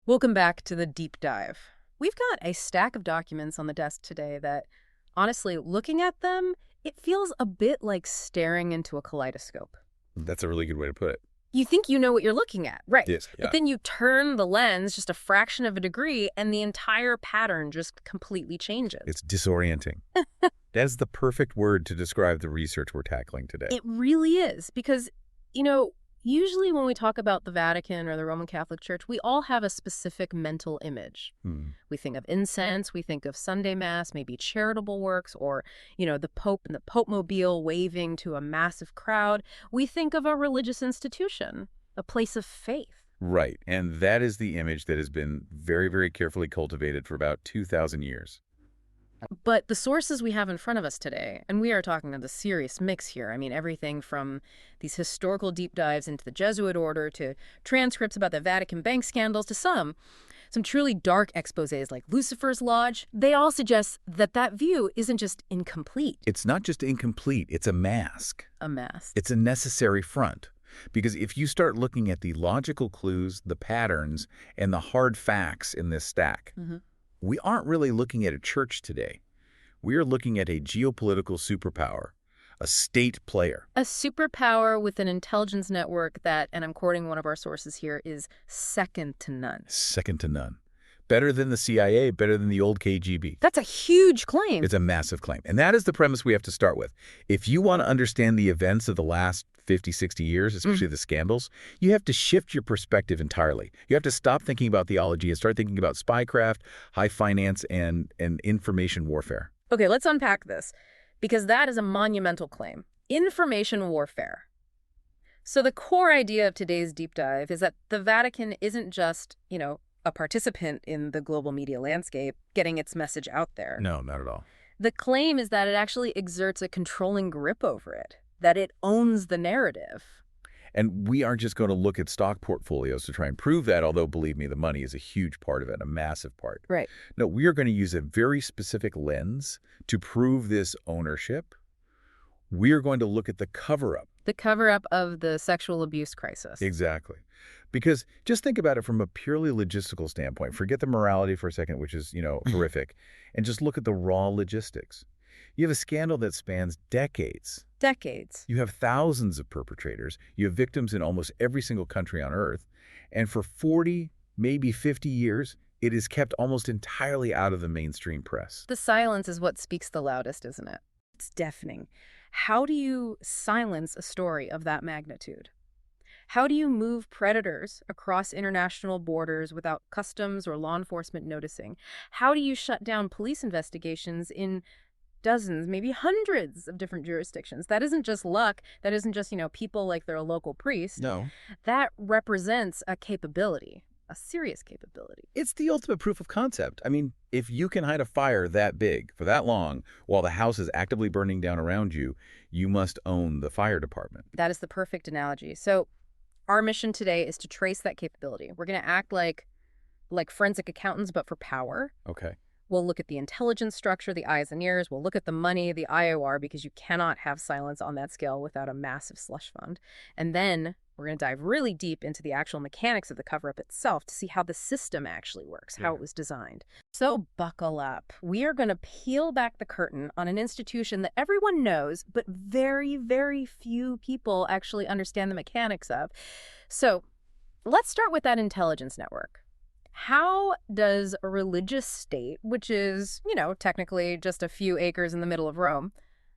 Welcome back to the deep dive. We've got a stack of documents on the desk today that, honestly, looking at them, it feels a bit like staring into a kaleidoscope. That's a really good way to put it. You think you know what you're looking at, right? Yes, yeah. But then you turn the lens just a fraction of a degree and the entire pattern just completely changes. It's disorienting. That's the perfect word to describe the research we're tackling today. It really is because, usually when we talk about the Vatican or the Roman Catholic Church, we all have a specific mental image. We think of incense, we think of Sunday Mass, maybe charitable works, or, the Pope and the Pope-mobile waving to a massive crowd. We think of a religious institution, a place of faith. Right, and that is the image that has been very, very carefully cultivated for about 2,000 years. But the sources we have in front of us today, and we are talking of the serious mix here. I mean, everything from these historical deep dives into the Jesuit order to transcripts about the Vatican bank scandals to some truly dark exposés like Lucifer's Lodge, they all suggest that that view isn't just incomplete. It's not just incomplete, it's a mask. A mask. It's a necessary front. Because if you start looking at the logical clues, the patterns, and the hard facts in this stack, we aren't really looking at a church today. We are looking at a geopolitical superpower, a state player. A superpower with an intelligence network that, and I'm quoting one of our sources here, is second to none. Second to none. Better than the CIA, better than the old KGB. That's a huge claim. It's a massive claim. And that is the premise we have to start with. If you want to understand the events of the last 50, 60 years, especially the scandals, you have to shift your perspective entirely. You have to stop thinking about theology and start thinking about spycraft, high finance, and information warfare. Okay, let's unpack this, because that is a monumental claim. Information warfare. So the core idea of today's deep dive is that the Vatican isn't just, a participant in the global media landscape getting its message out there. No, not at all. The claim is that it actually exerts a controlling grip over it, that it owns the narrative. And we aren't just going to look at stock portfolios to try and prove that, although, believe me, the money is a huge part of it, a massive part. Right. No, we are going to use a very specific lens to prove this ownership. We are going to look at the cover-up. The cover-up of the sexual abuse crisis. Exactly. Because just think about it from a purely logistical standpoint. Forget the morality for a second, which is, horrific, and just look at the raw logistics. You have a scandal that spans decades. Decades. You have thousands of perpetrators. You have victims in almost every single country on Earth. And for 40, maybe 50 years, it is kept almost entirely out of the mainstream press. The silence is what speaks the loudest, isn't it? It's deafening. How do you silence a story of that magnitude? How do you move predators across international borders without customs or law enforcement noticing? How do you shut down police investigations in dozens, maybe hundreds of different jurisdictions? That isn't just luck. That isn't just, people like they're a local priest. No. That represents a capability, a serious capability. It's the ultimate proof of concept. I mean, if you can hide a fire that big for that long while the house is actively burning down around you, you must own the fire department. That is the perfect analogy. So our mission today is to trace that capability. We're going to act like forensic accountants, but for power. Okay. We'll look at the intelligence structure, the eyes and ears. We'll look at the money, the IOR, because you cannot have silence on that scale without a massive slush fund. And then we're going to dive really deep into the actual mechanics of the cover-up itself to see how the system actually works, how it was designed. So buckle up. We are going to peel back the curtain on an institution that everyone knows, but very, very few people actually understand the mechanics of. So let's start with that intelligence network. How does a religious state, which is, technically just a few acres in the middle of Rome,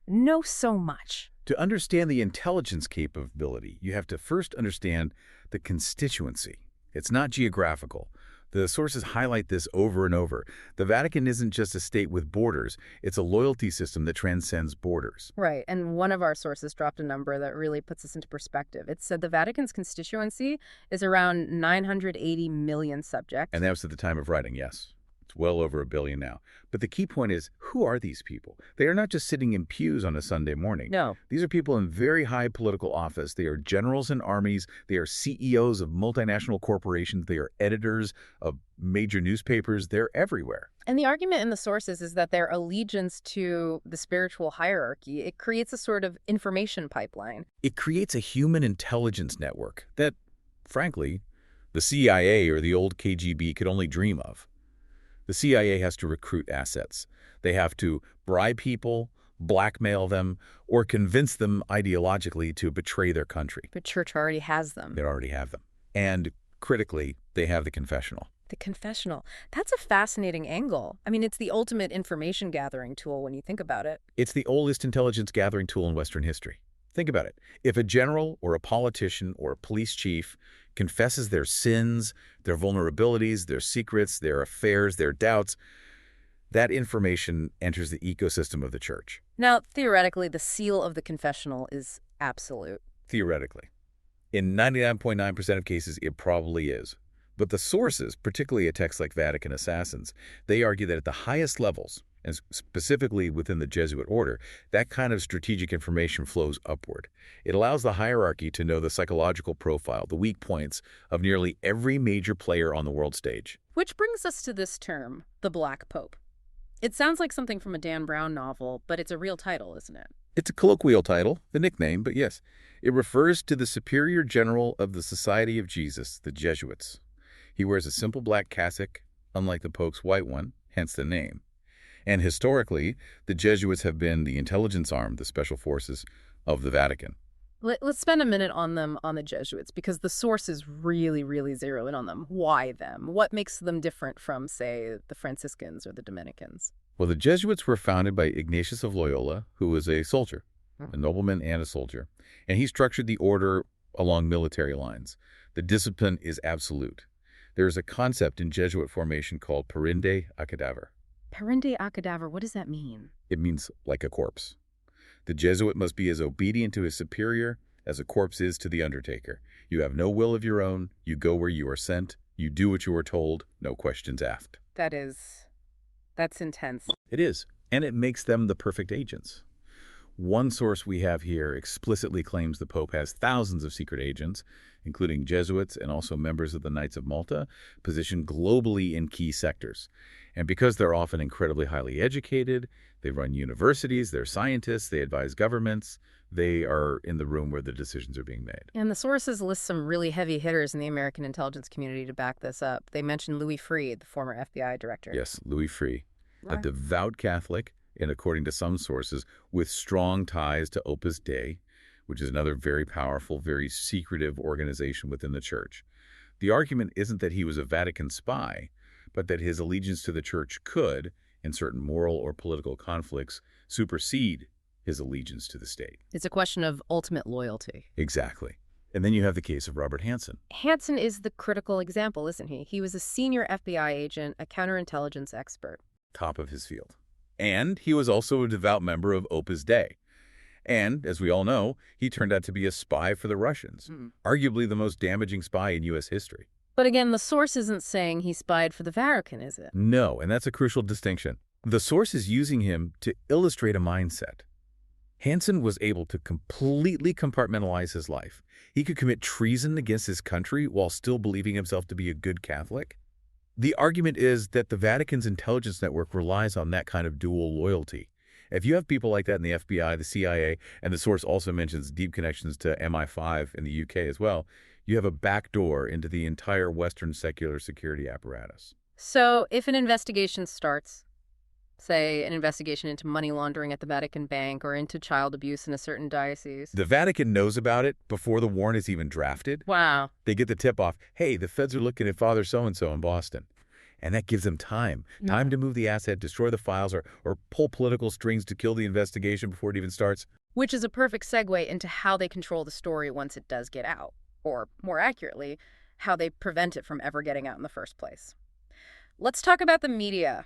know so much? To understand the intelligence capability, you have to first understand the constituency. It's not geographical. The sources highlight this over and over. The Vatican isn't just a state with borders. It's a loyalty system that transcends borders. Right. And one of our sources dropped a number that really puts this into perspective. It said the Vatican's constituency is around 980 million subjects. And that was at the time of writing, yes. It's well over 1 billion now. But the key point is, who are these people? They are not just sitting in pews on a Sunday morning. No. These are people in very high political office. They are generals in armies. They are CEOs of multinational corporations. They are editors of major newspapers. They're everywhere. And the argument in the sources is that their allegiance to the spiritual hierarchy, it creates a sort of information pipeline. It creates a human intelligence network that, frankly, the CIA or the old KGB could only dream of. The CIA has to recruit assets. They have to bribe people, blackmail them, or convince them ideologically to betray their country. But church already has them. They already have them. And critically, they have the confessional. The confessional. That's a fascinating angle. I mean, it's the ultimate information gathering tool when you think about it. It's the oldest intelligence gathering tool in Western history. Think about it. If a general or a politician or a police chief confesses their sins, their vulnerabilities, their secrets, their affairs, their doubts, that information enters the ecosystem of the church. Now, theoretically, the seal of the confessional is absolute. Theoretically. In 99.9% of cases, it probably is. But the sources, particularly at texts like Vatican Assassins, they argue that at the highest levels, and specifically within the Jesuit order, that kind of strategic information flows upward. It allows the hierarchy to know the psychological profile, the weak points of nearly every major player on the world stage. Which brings us to this term, the Black Pope. It sounds like something from a Dan Brown novel, but it's a real title, isn't it? It's a colloquial title, the nickname, but yes. It refers to the Superior General of the Society of Jesus, the Jesuits. He wears a simple black cassock, unlike the Pope's white one, hence the name. And historically, the Jesuits have been the intelligence arm, the special forces of the Vatican. Let's spend a minute on them, on the Jesuits, because the sources really zero in on them. Why them? What makes them different from, say, the Franciscans or the Dominicans? Well, the Jesuits were founded by Ignatius of Loyola, who was a soldier, a nobleman and a soldier. And he structured the order along military lines. The discipline is absolute. There is a concept in Jesuit formation called parende a cadaver. Parende a cadaver, what does that mean? It means like a corpse. The Jesuit must be as obedient to his superior as a corpse is to the undertaker. You have no will of your own. You go where you are sent. You do what you are told. No questions asked. That's intense. It is, and it makes them the perfect agents. One source we have here explicitly claims the Pope has thousands of secret agents, including Jesuits and also members of the Knights of Malta, positioned globally in key sectors. And because they're often incredibly highly educated, they run universities, they're scientists, they advise governments, they are in the room where the decisions are being made. And the sources list some really heavy hitters in the American intelligence community to back this up. They mentioned Louis Freeh, the former FBI director. Yes, Louis Freeh, Right. a devout Catholic, and according to some sources, with strong ties to Opus Dei, which is another very powerful, very secretive organization within the church. The argument isn't that he was a Vatican spy, but that his allegiance to the church could, in certain moral or political conflicts, supersede his allegiance to the state. It's a question of ultimate loyalty. Exactly. And then you have the case of Robert Hanssen. Hanssen is the critical example, isn't he? He was a senior FBI agent, a counterintelligence expert. Top of his field. And he was also a devout member of Opus Dei. And, as we all know, he turned out to be a spy for the Russians, arguably the most damaging spy in U.S. history. But again, the source isn't saying he spied for the Vatican, is it? No, and that's a crucial distinction. The source is using him to illustrate a mindset. Hanssen was able to completely compartmentalize his life. He could commit treason against his country while still believing himself to be a good Catholic. The argument is that the Vatican's intelligence network relies on that kind of dual loyalty. If you have people like that in the FBI, the CIA, and the source also mentions deep connections to MI5 in the UK as well, you have a backdoor into the entire Western secular security apparatus. So if an investigation starts, say an investigation into money laundering at the Vatican Bank or into child abuse in a certain diocese. The Vatican knows about it before the warrant is even drafted. Wow. They get the tip-off, hey, the feds are looking at Father so-and-so in Boston. And that gives them time to move the asset, destroy the files, or pull political strings to kill the investigation before it even starts. Which is a perfect segue into how they control the story once it does get out. Or, more accurately, how they prevent it from ever getting out in the first place. Let's talk about the media.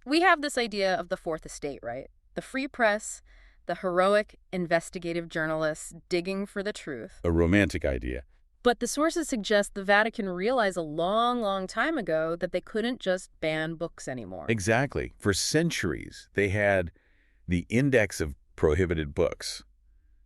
We have this idea of the fourth estate, right? The free press, the heroic investigative journalists digging for the truth. A romantic idea. But the sources suggest the Vatican realized a long time ago that they couldn't just ban books anymore. Exactly. For centuries, they had the index of prohibited books.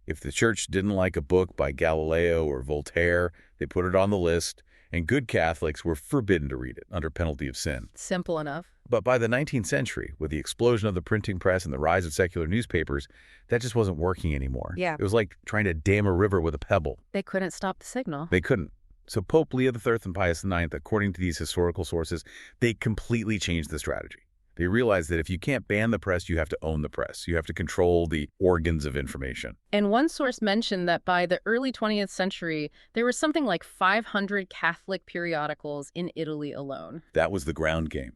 If the church didn't like a book by Galileo or Voltaire, they put it on the list, and good Catholics were forbidden to read it under penalty of sin. Simple enough. But by the 19th century, with the explosion of the printing press and the rise of secular newspapers, that just wasn't working anymore. Yeah. It was like trying to dam a river with a pebble. They couldn't stop the signal. They couldn't. So Pope Leo III and Pius IX, according to these historical sources, they completely changed the strategy. They realized that if you can't ban the press, you have to own the press. You have to control the organs of information. And one source mentioned that by the early 20th century, there was something like 500 Catholic periodicals in Italy alone. That was the ground game,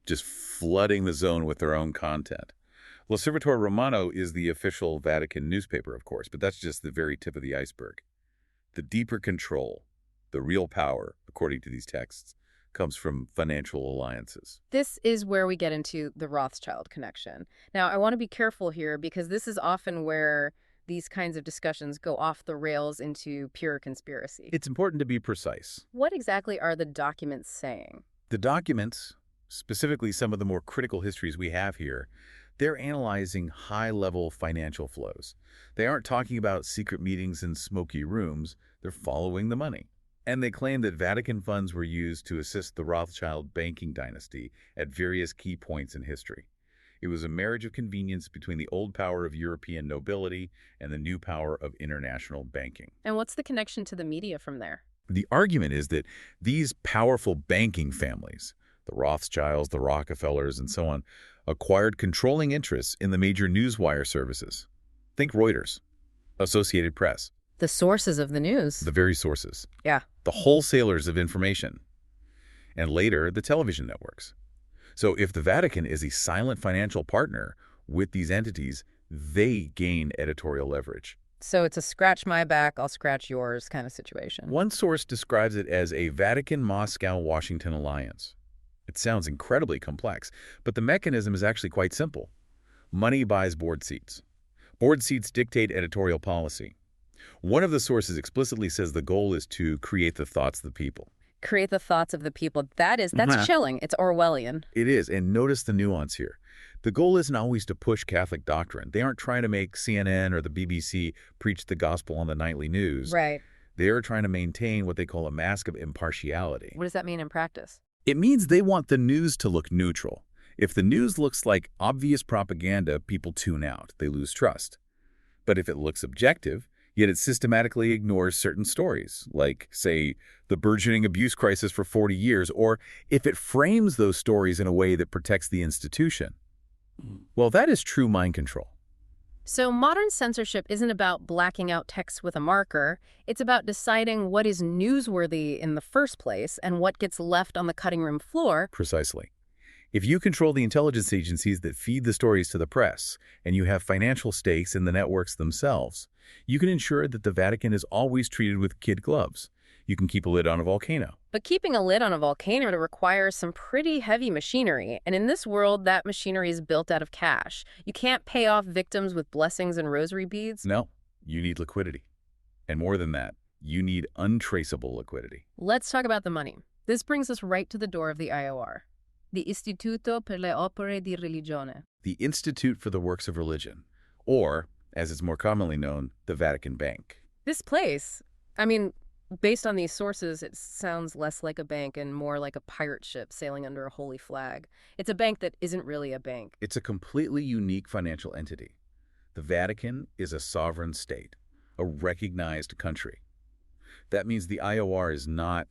just flooding the zone with their own content. L'Osservatore Romano is the official Vatican newspaper, of course, but that's just the very tip of the iceberg. The deeper control, the real power, according to these texts, comes from financial alliances. This is where we get into the Rothschild connection. Now, I want to be careful here because this is often where these kinds of discussions go off the rails into pure conspiracy. It's important to be precise. What exactly are the documents saying? The documents, specifically some of the more critical histories we have here, they're analyzing high-level financial flows. They aren't talking about secret meetings in smoky rooms. They're following the money. And they claim that Vatican funds were used to assist the Rothschild banking dynasty at various key points in history. It was a marriage of convenience between the old power of European nobility and the new power of international banking. And what's the connection to the media from there? The argument is that these powerful banking families, the Rothschilds, the Rockefellers, and so on, acquired controlling interests in the major newswire services. Think Reuters, Associated Press. The sources of the news. The very sources. Yeah. The wholesalers of information. And later, the television networks. So if the Vatican is a silent financial partner with these entities, they gain editorial leverage. So it's a scratch my back, I'll scratch yours kind of situation. One source describes it as a Vatican-Moscow-Washington alliance. It sounds incredibly complex, but the mechanism is actually quite simple. Money buys board seats. Board seats dictate editorial policy. One of the sources explicitly says the goal is to create the thoughts of the people. Create the thoughts of the people. That's chilling. It's Orwellian. It is, and notice the nuance here. The goal isn't always to push Catholic doctrine. They aren't trying to make CNN or the BBC preach the gospel on the nightly news. Right. They are trying to maintain what they call a mask of impartiality. What does that mean in practice? It means they want the news to look neutral. If the news looks like obvious propaganda, people tune out. They lose trust. But if it looks objective, yet it systematically ignores certain stories, like, say, the burgeoning abuse crisis for 40 years, or if it frames those stories in a way that protects the institution, well, that is true mind control. So modern censorship isn't about blacking out text with a marker. It's about deciding what is newsworthy in the first place and what gets left on the cutting room floor. Precisely. If you control the intelligence agencies that feed the stories to the press, and you have financial stakes in the networks themselves, you can ensure that the Vatican is always treated with kid gloves. You can keep a lid on a volcano. But keeping a lid on a volcano requires some pretty heavy machinery, and in this world, that machinery is built out of cash. You can't pay off victims with blessings and rosary beads. No, you need liquidity. And more than that, you need untraceable liquidity. Let's talk about the money. This brings us right to the door of the IOR. The Istituto per le Opere di Religione. The Institute for the Works of Religion, or, as it's more commonly known, the Vatican Bank. This place, based on these sources, it sounds less like a bank and more like a pirate ship sailing under a holy flag. It's a bank that isn't really a bank. It's a completely unique financial entity. The Vatican is a sovereign state, a recognized country. That means the IOR is not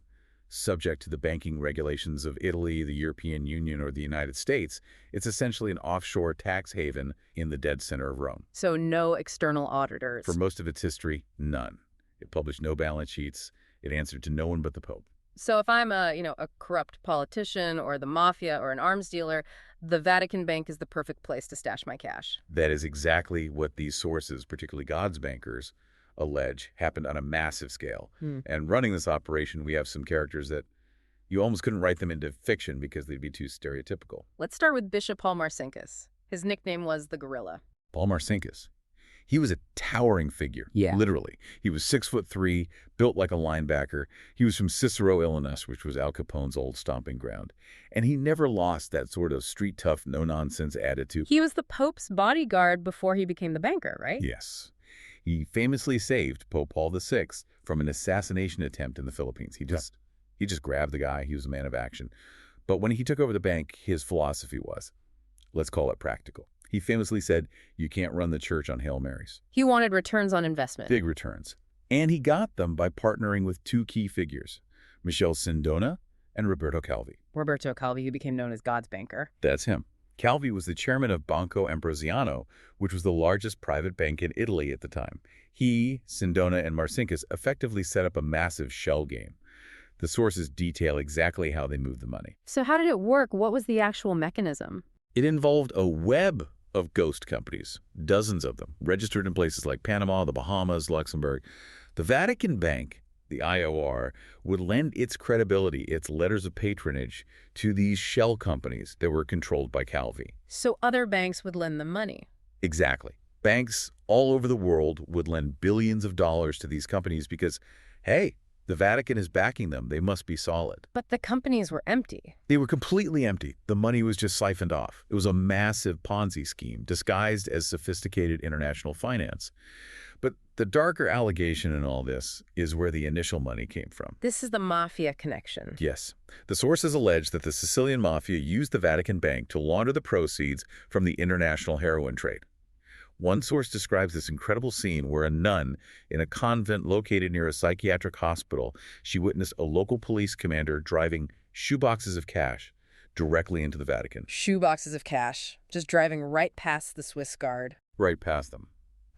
subject to the banking regulations of Italy, the European Union, or the United States. It's essentially an offshore tax haven in the dead center of Rome. So no external auditors. For most of its history, none. It published no balance sheets. It answered to no one but the Pope. So if I'm a corrupt politician or the Mafia or an arms dealer, the Vatican Bank is the perfect place to stash my cash. That is exactly what these sources, particularly God's bankers, allege happened on a massive scale. And running this operation, we have some characters that you almost couldn't write them into fiction because they'd be too stereotypical. Let's start with Bishop Paul Marcinkus. His nickname was the Gorilla. Paul Marcinkus. He was a towering figure, literally. He was 6'3", built like a linebacker. He was from Cicero, Illinois, which was Al Capone's old stomping ground. And he never lost that sort of street-tough, no-nonsense attitude. He was the Pope's bodyguard before he became the banker, right? Yes. He famously saved Pope Paul VI from an assassination attempt in the Philippines. He just grabbed the guy. He was a man of action. But when he took over the bank, his philosophy was, let's call it practical. He famously said, you can't run the church on Hail Marys. He wanted returns on investment. Big returns. And he got them by partnering with two key figures, Michel Sindona and Roberto Calvi. Roberto Calvi, who became known as God's banker. That's him. Calvi was the chairman of Banco Ambrosiano, which was the largest private bank in Italy at the time. He, Sindona, and Marcinkus effectively set up a massive shell game. The sources detail exactly how they moved the money. So how did it work? What was the actual mechanism? It involved a web of ghost companies, dozens of them, registered in places like Panama, the Bahamas, Luxembourg. The Vatican Bank, the IOR, would lend its credibility, its letters of patronage, to these shell companies that were controlled by Calvi. So other banks would lend them money. Exactly. Banks all over the world would lend billions of dollars to these companies because, hey, the Vatican is backing them. They must be solid. But the companies were empty. They were completely empty. The money was just siphoned off. It was a massive Ponzi scheme disguised as sophisticated international finance. But the darker allegation in all this is where the initial money came from. This is the Mafia connection. Yes. The sources allege that the Sicilian Mafia used the Vatican Bank to launder the proceeds from the international heroin trade. One source describes this incredible scene where a nun in a convent located near a psychiatric hospital, she witnessed a local police commander driving shoeboxes of cash directly into the Vatican. Shoeboxes of cash, just driving right past the Swiss guard. Right past them.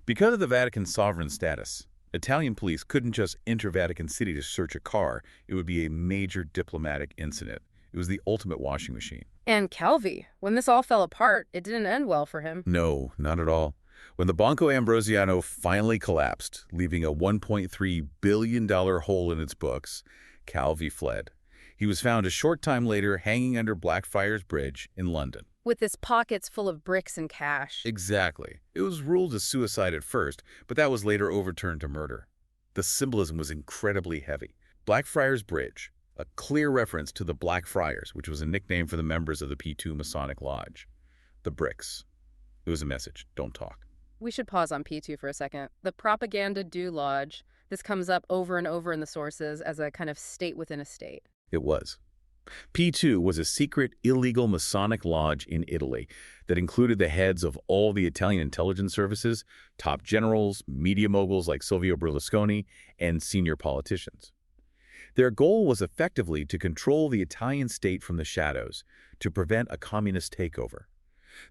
Because of the Vatican's sovereign status, Italian police couldn't just enter Vatican City to search a car. It would be a major diplomatic incident. It was the ultimate washing machine. And Calvi, when this all fell apart, it didn't end well for him. No, not at all. When the Banco Ambrosiano finally collapsed, leaving a $1.3 billion hole in its books, Calvi fled. He was found a short time later hanging under Blackfriars Bridge in London. With his pockets full of bricks and cash. Exactly. It was ruled as suicide at first, but that was later overturned to murder. The symbolism was incredibly heavy. Blackfriars Bridge, a clear reference to the Black Friars, which was a nickname for the members of the P2 Masonic Lodge. The bricks. It was a message. Don't talk. We should pause on P2 for a second. The Propaganda du Lodge. This comes up over and over in the sources as a kind of state within a state. It was. P2 was a secret, illegal Masonic lodge in Italy that included the heads of all the Italian intelligence services, top generals, media moguls like Silvio Berlusconi, and senior politicians. Their goal was effectively to control the Italian state from the shadows, to prevent a communist takeover.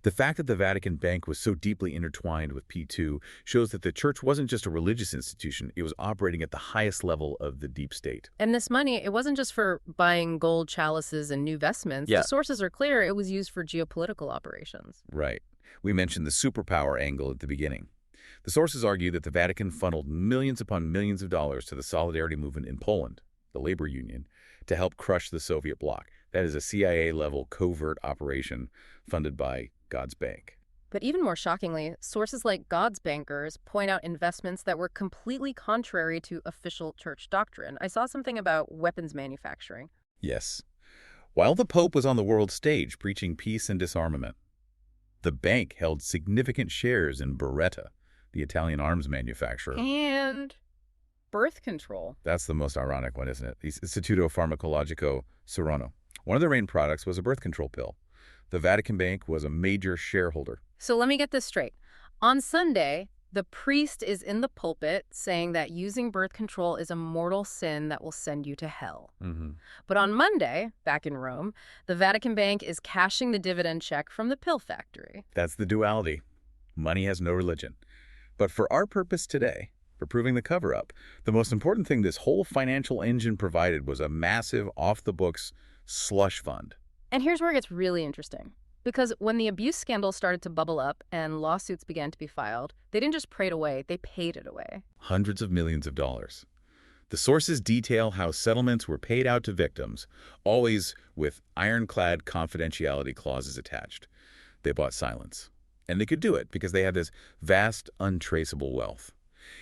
The fact that the Vatican Bank was so deeply intertwined with P2 shows that the church wasn't just a religious institution, it was operating at the highest level of the deep state. And this money, it wasn't just for buying gold chalices and new vestments. Yeah. The sources are clear. It was used for geopolitical operations. Right. We mentioned the superpower angle at the beginning. The sources argue that the Vatican funneled millions upon millions of dollars to the Solidarity movement in Poland, the labor union, to help crush the Soviet bloc. That is a CIA-level covert operation funded by God's Bank. But even more shockingly, sources like God's bankers point out investments that were completely contrary to official church doctrine. I saw something about weapons manufacturing. Yes. While the Pope was on the world stage preaching peace and disarmament, the bank held significant shares in Beretta, the Italian arms manufacturer. And birth control. That's the most ironic one, isn't it? The Istituto Farmacologico Serrano. One of their main products was a birth control pill. The Vatican Bank was a major shareholder. So let me get this straight. On Sunday, the priest is in the pulpit saying that using birth control is a mortal sin that will send you to hell. But on Monday, back in Rome, the Vatican Bank is cashing the dividend check from the pill factory. That's the duality. Money has no religion. But for our purpose today, for proving the cover-up, the most important thing this whole financial engine provided was a massive, off-the-books slush fund. And here's where it gets really interesting. Because when the abuse scandal started to bubble up and lawsuits began to be filed, they didn't just pray it away, they paid it away. Hundreds of millions of dollars. The sources detail how settlements were paid out to victims, always with ironclad confidentiality clauses attached. They bought silence. And they could do it because they had this vast, untraceable wealth.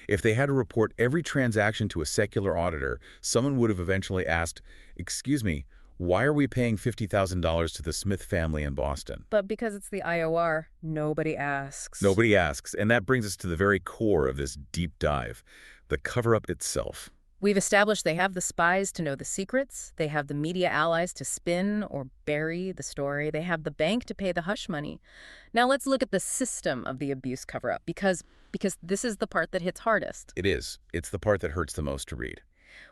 If they had to report every transaction to a secular auditor, someone would have eventually asked, "Excuse me, why are we paying $50,000 to the Smith family in Boston?" But because it's the IOR, nobody asks. Nobody asks. And that brings us to the very core of this deep dive, the cover-up itself. We've established they have the spies to know the secrets, they have the media allies to spin or bury the story, they have the bank to pay the hush money. Now let's look at the system of the abuse cover-up, because this is the part that hits hardest. It is. It's the part that hurts the most to read.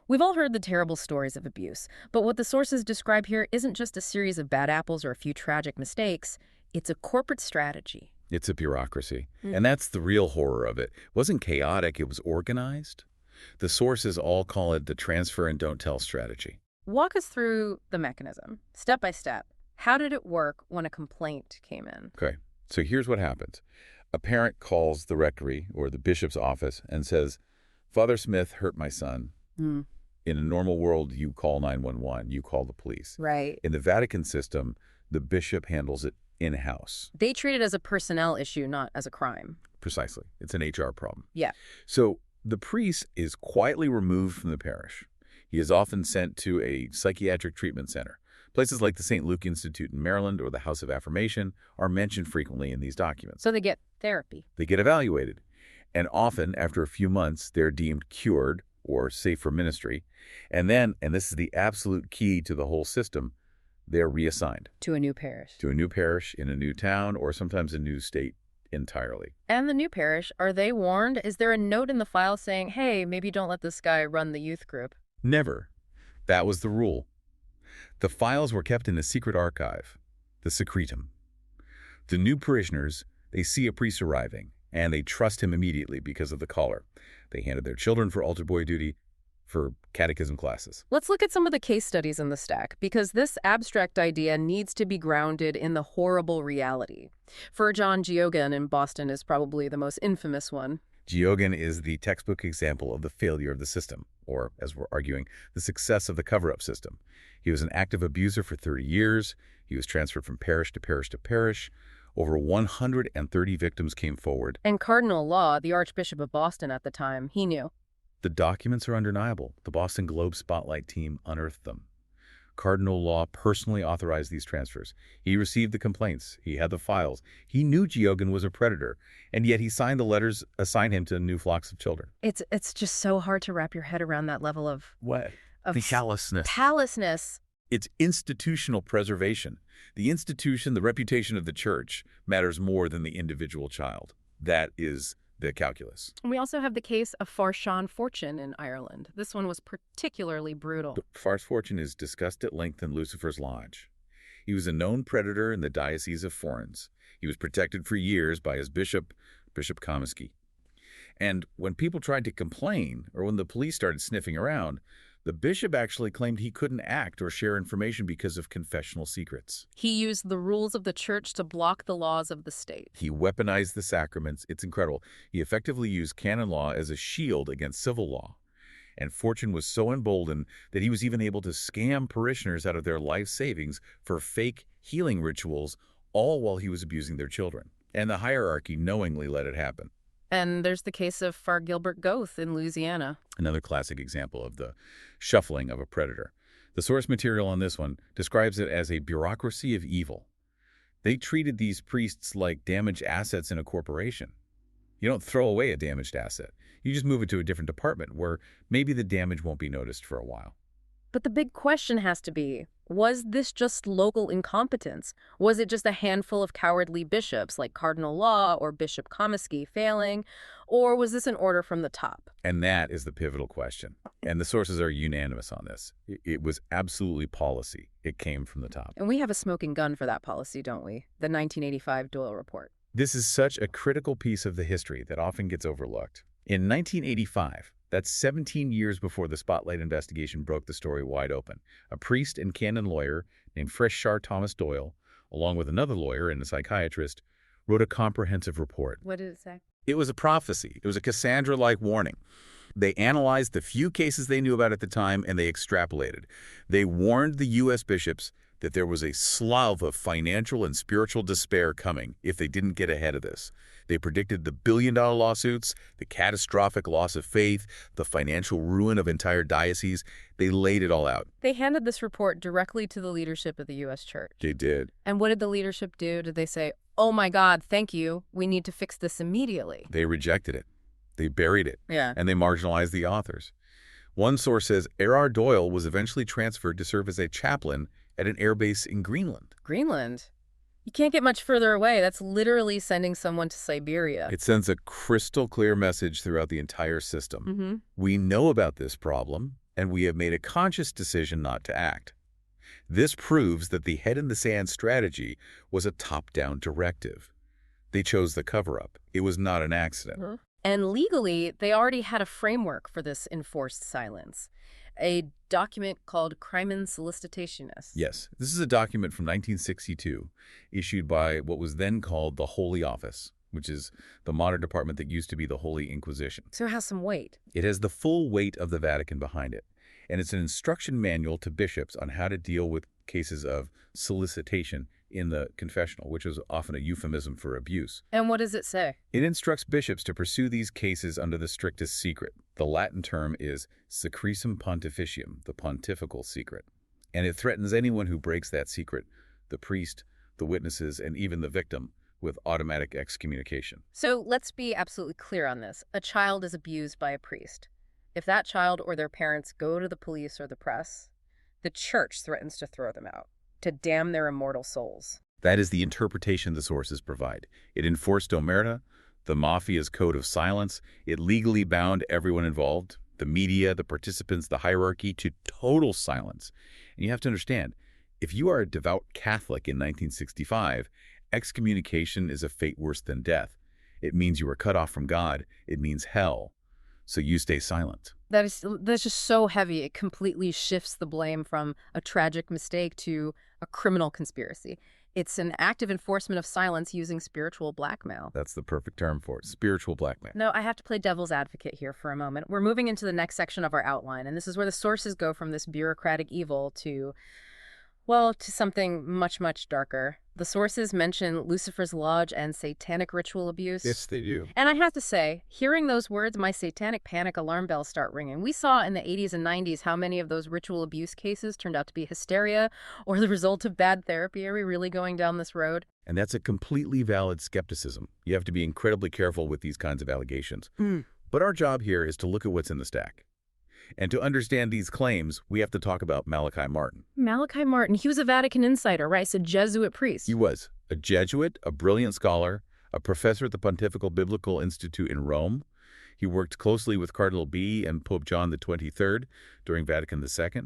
We've all heard the terrible stories of abuse, but what the sources describe here isn't just a series of bad apples or a few tragic mistakes. It's a corporate strategy. It's a bureaucracy. And that's the real horror of it. It wasn't chaotic, it was organized. The sources all call it the transfer and don't tell strategy. Walk us through the mechanism, step by step. How did it work when a complaint came in? Okay, so here's what happens. A parent calls the rectory or the bishop's office and says, Father Smith hurt my son. Hmm. In a normal world, you call 911, you call the police. Right. In the Vatican system, the bishop handles it in-house. They treat it as a personnel issue, not as a crime. Precisely. It's an HR problem. Yeah. So the priest is quietly removed from the parish. He is often sent to a psychiatric treatment center. Places like the St. Luke Institute in Maryland or the House of Affirmation are mentioned frequently in these documents. So they get therapy. They get evaluated. And often, after a few months, they're deemed cured or safe for ministry. And then, and this is the absolute key to the whole system, they're reassigned. To a new parish. To a new parish in a new town or sometimes a new state entirely. And the new parish, are they warned? Is there a note in the file saying, hey, maybe don't let this guy run the youth group? Never. That was the rule. The files were kept in a secret archive, the secretum. The new parishioners, they see a priest arriving, and they trust him immediately because of the collar. They handed their children for altar boy duty, for catechism classes. Let's look at some of the case studies in the stack, because this abstract idea needs to be grounded in the horrible reality. For John Geoghegan in Boston is probably the most infamous one. Geoghegan is the textbook example of the failure of the system, or, as we're arguing, the success of the cover-up system. He was an active abuser for 30 years. He was transferred from parish to parish to parish. Over 130 victims came forward. And Cardinal Law, the Archbishop of Boston at the time, he knew. The documents are undeniable. The Boston Globe Spotlight team unearthed them. Cardinal Law personally authorized these transfers. He received the complaints. He had the files. He knew Geoghegan was a predator, and yet he signed the letters assigned him to new flocks of children. It's just so hard to wrap your head around that level of... What? Of the callousness. Callousness. It's institutional preservation. The institution, the reputation of the church, matters more than the individual child. That is the calculus. We also have the case of Farshawn Fortune in Ireland. This one was particularly brutal. Fars Fortune is discussed at length in Lucifer's Lodge. He was a known predator in the Diocese of Florence. He was protected for years by his bishop, Bishop Comiskey. And when people tried to complain, or when the police started sniffing around, the bishop actually claimed he couldn't act or share information because of confessional secrets. He used the rules of the church to block the laws of the state. He weaponized the sacraments. It's incredible. He effectively used canon law as a shield against civil law. And Fortune was so emboldened that he was even able to scam parishioners out of their life savings for fake healing rituals, all while he was abusing their children. And the hierarchy knowingly let it happen. And there's the case of Far Gilbert Goth in Louisiana. Another classic example of the shuffling of a predator. The source material on this one describes it as a bureaucracy of evil. They treated these priests like damaged assets in a corporation. You don't throw away a damaged asset. You just move it to a different department where maybe the damage won't be noticed for a while. But the big question has to be, was this just local incompetence? Was it just a handful of cowardly bishops like Cardinal Law or Bishop Comiskey failing? Or was this an order from the top? And that is the pivotal question. And the sources are unanimous on this. It was absolutely policy. It came from the top. And we have a smoking gun for that policy, don't we? The 1985 Doyle Report. This is such a critical piece of the history that often gets overlooked. In 1985, that's 17 years before the Spotlight investigation broke the story wide open, a priest and canon lawyer named Freshshar Thomas Doyle, along with another lawyer and a psychiatrist, wrote a comprehensive report. What did it say? It was a prophecy. It was a Cassandra-like warning. They analyzed the few cases they knew about at the time, and they extrapolated. They warned the U.S. bishops that there was a slough of financial and spiritual despair coming if they didn't get ahead of this. They predicted the billion-dollar lawsuits, the catastrophic loss of faith, the financial ruin of entire dioceses. They laid it all out. They handed this report directly to the leadership of the U.S. Church. They did. And what did the leadership do? Did they say, oh my God, thank you, we need to fix this immediately? They rejected it. They buried it. Yeah. And they marginalized the authors. One source says A.R. Doyle was eventually transferred to serve as a chaplain at an airbase in Greenland. Greenland? You can't get much further away. That's literally sending someone to Siberia. It sends a crystal clear message throughout the entire system. We know about this problem, and we have made a conscious decision not to act. This proves that the head-in-the-sand strategy was a top-down directive. They chose the cover-up. It was not an accident. And legally, they already had a framework for this enforced silence. A document called Crimen Solicitationis. Yes, this is a document from 1962, issued by what was then called the Holy Office, which is the modern department that used to be the Holy Inquisition. So it has some weight. It has the full weight of the Vatican behind it, and it's an instruction manual to bishops on how to deal with cases of solicitation in the confessional, which is often a euphemism for abuse. And what does it say? It instructs bishops to pursue these cases under the strictest secret. The Latin term is secretum pontificium, the pontifical secret. And it threatens anyone who breaks that secret, the priest, the witnesses, and even the victim, with automatic excommunication. So let's be absolutely clear on this. A child is abused by a priest. If that child or their parents go to the police or the press, the church threatens to throw them out, to damn their immortal souls. That is the interpretation the sources provide. It enforced omerta, the Mafia's code of silence. It legally bound everyone involved, the media, the participants, the hierarchy, to total silence. And you have to understand, if you are a devout Catholic in 1965, excommunication is a fate worse than death. It means you are cut off from God. It means hell. So you stay silent. That's just so heavy. It completely shifts the blame from a tragic mistake to a criminal conspiracy. It's an active enforcement of silence using spiritual blackmail. That's the perfect term for it, spiritual blackmail. No, I have to play devil's advocate here for a moment. We're moving into the next section of our outline, and this is where the sources go from this bureaucratic evil to, well, to something much, much darker. The sources mention Lucifer's Lodge and satanic ritual abuse. Yes, they do. And I have to say, hearing those words, my satanic panic alarm bells start ringing. We saw in the 80s and 90s how many of those ritual abuse cases turned out to be hysteria or the result of bad therapy. Are we really going down this road? And that's a completely valid skepticism. You have to be incredibly careful with these kinds of allegations. But our job here is to look at what's in the stack. And to understand these claims, we have to talk about Malachi Martin. Malachi Martin, he was a Vatican insider, right? So Jesuit priest. He was a Jesuit, a brilliant scholar, a professor at the Pontifical Biblical Institute in Rome. He worked closely with Cardinal B and Pope John XXIII during Vatican II.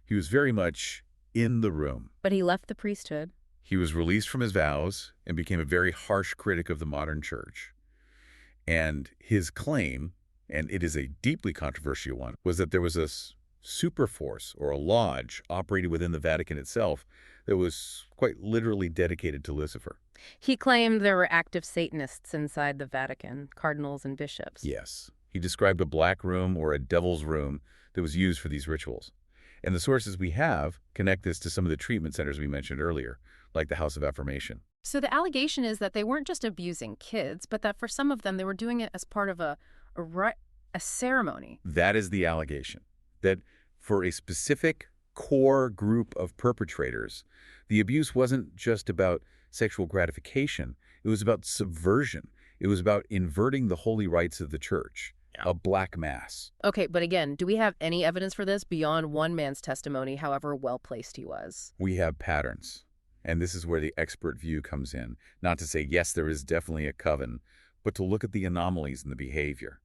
He was very much in the room. But he left the priesthood. He was released from his vows and became a very harsh critic of the modern church. And his claim, and it is a deeply controversial one, was that there was a super force or a lodge operated within the Vatican itself that was quite literally dedicated to Lucifer. He claimed there were active Satanists inside the Vatican, cardinals and bishops. Yes. He described a black room or a devil's room that was used for these rituals. And the sources we have connect this to some of the treatment centers we mentioned earlier, like the House of Affirmation. So the allegation is that they weren't just abusing kids, but that for some of them they were doing it as part of a ceremony. That is the allegation, that for a specific core group of perpetrators, the abuse wasn't just about sexual gratification. It was about subversion. It was about inverting the holy rites of the church, a black mass. Okay, but again, do we have any evidence for this beyond one man's testimony, however well-placed he was? We have patterns, and this is where the expert view comes in. Not to say, yes, there is definitely a coven, but to look at the anomalies in the behavior.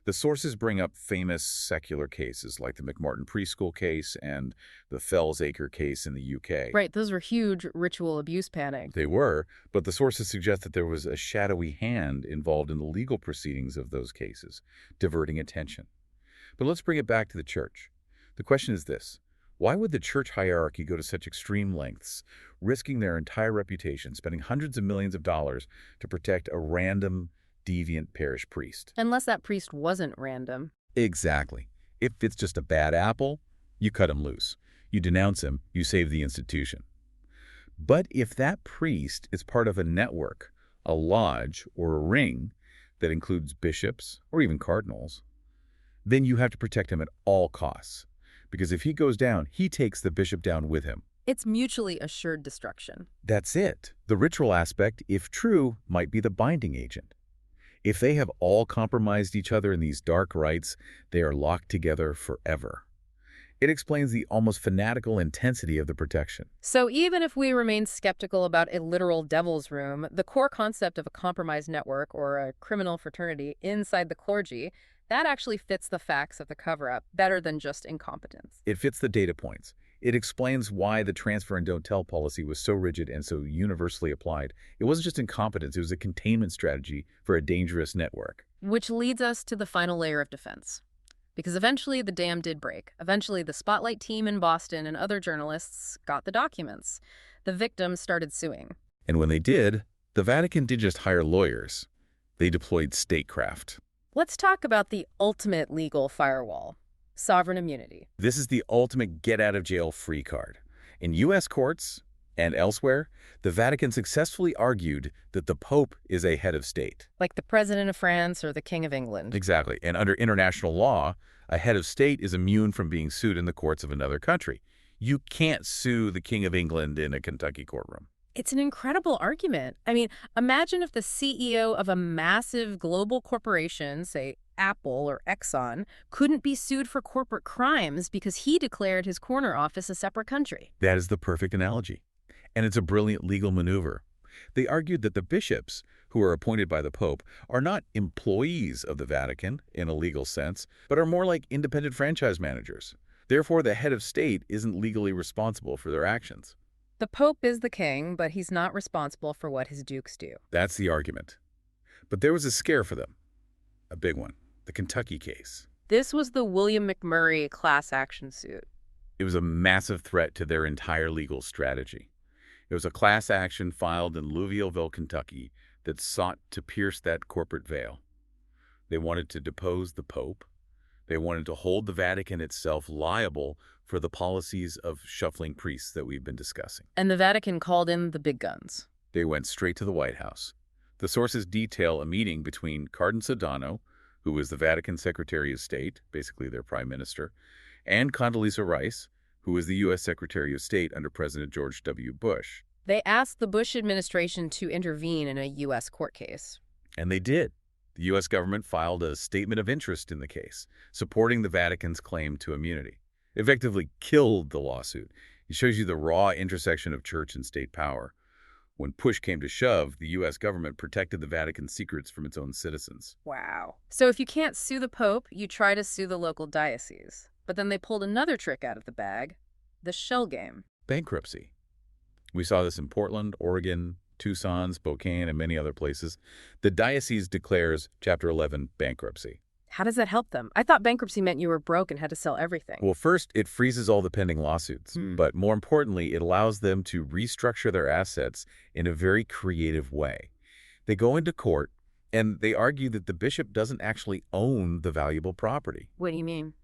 The sources bring up famous secular cases like the McMartin preschool case and the Fellsacre case in the UK. Right, those were huge ritual abuse panics. They were, but the sources suggest that there was a shadowy hand involved in the legal proceedings of those cases, diverting attention. But let's bring it back to the church. The question is this: why would the church hierarchy go to such extreme lengths, risking their entire reputation, spending hundreds of millions of dollars to protect a random, deviant parish priest? Unless that priest wasn't random. Exactly. If it's just a bad apple, you cut him loose. You denounce him, you save the institution. But if that priest is part of a network, a lodge, or a ring that includes bishops or even cardinals, then you have to protect him at all costs. Because if he goes down, he takes the bishop down with him. It's mutually assured destruction. That's it. The ritual aspect, if true, might be the binding agent. If they have all compromised each other in these dark rites, they are locked together forever. It explains the almost fanatical intensity of the protection. So even if we remain skeptical about a literal devil's room, the core concept of a compromised network or a criminal fraternity inside the clergy, that actually fits the facts of the cover-up better than just incompetence. It fits the data points. It explains why the transfer and don't tell policy was so rigid and so universally applied. It wasn't just incompetence, it was a containment strategy for a dangerous network. Which leads us to the final layer of defense. Because eventually the dam did break. Eventually the Spotlight team in Boston and other journalists got the documents. The victims started suing. And when they did, the Vatican did just hire lawyers. They deployed statecraft. Let's talk about the ultimate legal firewall, sovereign immunity. This is the ultimate get-out-of-jail-free card. In U.S. courts and elsewhere, the Vatican successfully argued that the Pope is a head of state. Like the President of France or the King of England. Exactly. And under international law, a head of state is immune from being sued in the courts of another country. You can't sue the King of England in a Kentucky courtroom. It's an incredible argument. I mean, imagine if the CEO of a massive global corporation, say Apple or Exxon, couldn't be sued for corporate crimes because he declared his corner office a separate country. That is the perfect analogy. And it's a brilliant legal maneuver. They argued that the bishops, who are appointed by the Pope, are not employees of the Vatican in a legal sense, but are more like independent franchise managers. Therefore, the head of state isn't legally responsible for their actions. The Pope is the king, but he's not responsible for what his dukes do. That's the argument. But there was a scare for them. A big one. The Kentucky case. This was the William McMurray class action suit. It was a massive threat to their entire legal strategy. It was a class action filed in Louisville, Kentucky, that sought to pierce that corporate veil. They wanted to depose the Pope. They wanted to hold the Vatican itself liable for the policies of shuffling priests that we've been discussing. And the Vatican called in the big guns. They went straight to the White House. The sources detail a meeting between Cardinal Sodano, who was the Vatican Secretary of State, basically their prime minister, and Condoleezza Rice, who was the U.S. Secretary of State under President George W. Bush. They asked the Bush administration to intervene in a U.S. court case. And they did. The U.S. government filed a statement of interest in the case, supporting the Vatican's claim to immunity. Effectively killed the lawsuit. It shows you the raw intersection of church and state power. When push came to shove, the U.S. government protected the Vatican's secrets from its own citizens. Wow. So if you can't sue the Pope, you try to sue the local diocese. But then they pulled another trick out of the bag, the shell game. Bankruptcy. We saw this in Portland, Oregon, Tucson, Spokane, and many other places. The diocese declares Chapter 11 bankruptcy. How does that help them? I thought bankruptcy meant you were broke and had to sell everything. Well, first, it freezes all the pending lawsuits. But more importantly, it allows them to restructure their assets in a very creative way. They go into court, and they argue that the bishop doesn't actually own the valuable property. What do you mean?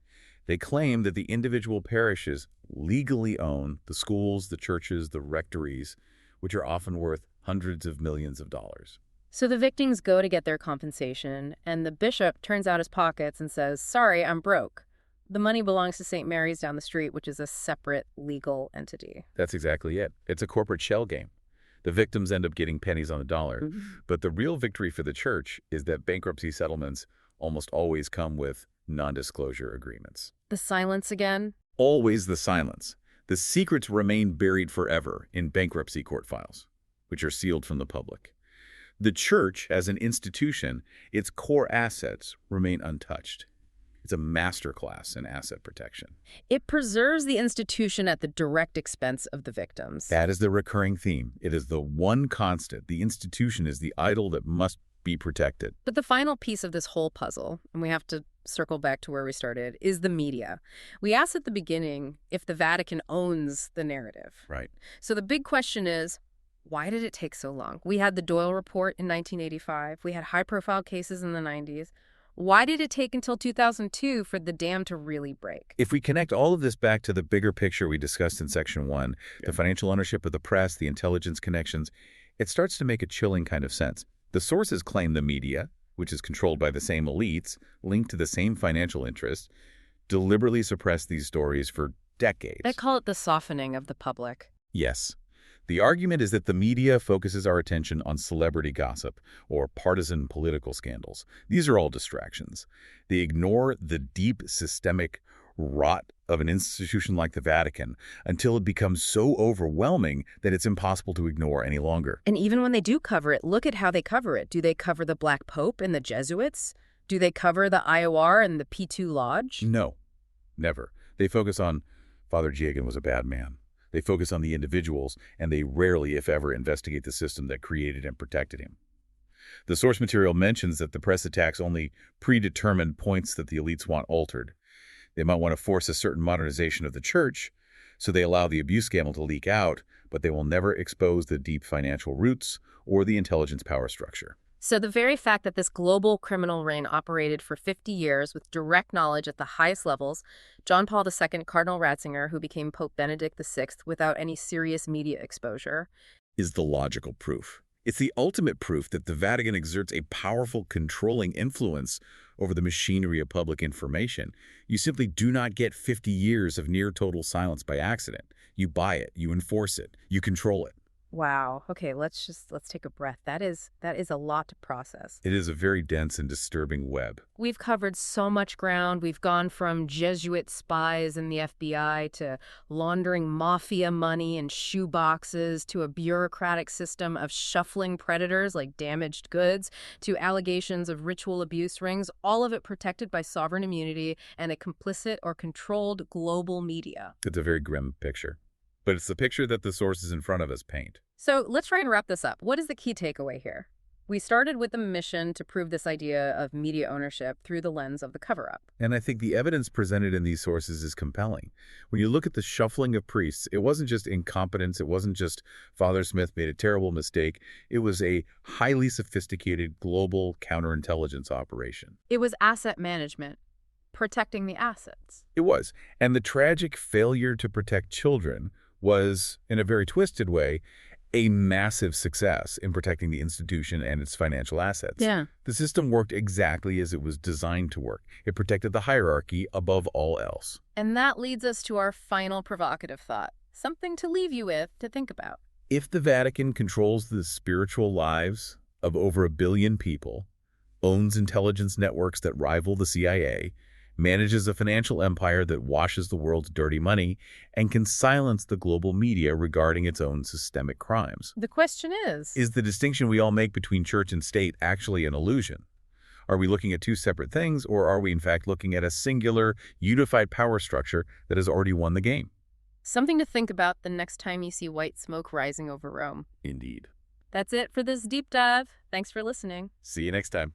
They claim that the individual parishes legally own the schools, the churches, the rectories, which are often worth hundreds of millions of dollars. So the victims go to get their compensation, and the bishop turns out his pockets and says, sorry, I'm broke. The money belongs to St. Mary's down the street, which is a separate legal entity. That's exactly it. It's a corporate shell game. The victims end up getting pennies on the dollar. But the real victory for the church is that bankruptcy settlements almost always come with non-disclosure agreements. The silence again? Always the silence. The secrets remain buried forever in bankruptcy court files, which are sealed from the public. The church, as an institution, its core assets remain untouched. It's a masterclass in asset protection. It preserves the institution at the direct expense of the victims. That is the recurring theme. It is the one constant. The institution is the idol that must be protected. But the final piece of this whole puzzle, and we have to circle back to where we started, is the media. We asked at the beginning if the Vatican owns the narrative. Right. So the big question is, why did it take so long? We had the Doyle Report in 1985. We had high-profile cases in the 90s. Why did it take until 2002 for the dam to really break? If we connect all of this back to the bigger picture we discussed in Section 1, the financial ownership of the press, the intelligence connections, it starts to make a chilling kind of sense. The sources claim the media, which is controlled by the same elites, linked to the same financial interests, deliberately suppressed these stories for decades. They call it the softening of the public. Yes. The argument is that the media focuses our attention on celebrity gossip or partisan political scandals. These are all distractions. They ignore the deep systemic rot of an institution like the Vatican until it becomes so overwhelming that it's impossible to ignore any longer. And even when they do cover it, look at how they cover it. Do they cover the Black Pope and the Jesuits? Do they cover the IOR and the P2 Lodge? No, never. They focus on Father Jagan was a bad man. They focus on the individuals, and they rarely, if ever, investigate the system that created and protected him. The source material mentions that the press attacks only predetermined points that the elites want altered. They might want to force a certain modernization of the church, so they allow the abuse scandal to leak out, but they will never expose the deep financial roots or the intelligence power structure. So the very fact that this global criminal ring operated for 50 years with direct knowledge at the highest levels, John Paul II, Cardinal Ratzinger, who became Pope Benedict VI without any serious media exposure, Is the logical proof. It's the ultimate proof that the Vatican exerts a powerful controlling influence over the machinery of public information. You simply do not get 50 years of near-total silence by accident. You buy it, you enforce it, you control it. wow. Okay, let's take a breath. That is a lot to process. It is a very dense and disturbing web. We've covered so much ground. We've gone from Jesuit spies in the FBI to laundering mafia money in shoe boxes to a bureaucratic system of shuffling predators like damaged goods to allegations of ritual abuse rings, all of it protected by sovereign immunity and a complicit or controlled global media. It's a very grim picture. But it's the picture that the sources in front of us paint. So let's try and wrap this up. What is the key takeaway here? We started with the mission to prove this idea of media ownership through the lens of the cover-up. And I think the evidence presented in these sources is compelling. When you look at the shuffling of priests, it wasn't just incompetence, it wasn't just Father Smith made a terrible mistake. It was a highly sophisticated global counterintelligence operation. It was asset management, protecting the assets. It was. And the tragic failure to protect children was, in a very twisted way, a massive success in protecting the institution and its financial assets. Yeah. The system worked exactly as it was designed to work. It protected the hierarchy above all else. And that leads us to our final provocative thought, something to leave you with to think about. If the Vatican controls the spiritual lives of over 1 billion people, owns intelligence networks that rival the CIA, manages a financial empire that washes the world's dirty money, and can silence the global media regarding its own systemic crimes. The question is the distinction we all make between church and state actually an illusion? Are we looking at two separate things, or are we in fact looking at a singular, unified power structure that has already won the game? something to think about the next time you see white smoke rising over Rome. Indeed. That's it for this deep dive. Thanks for listening. See you next time.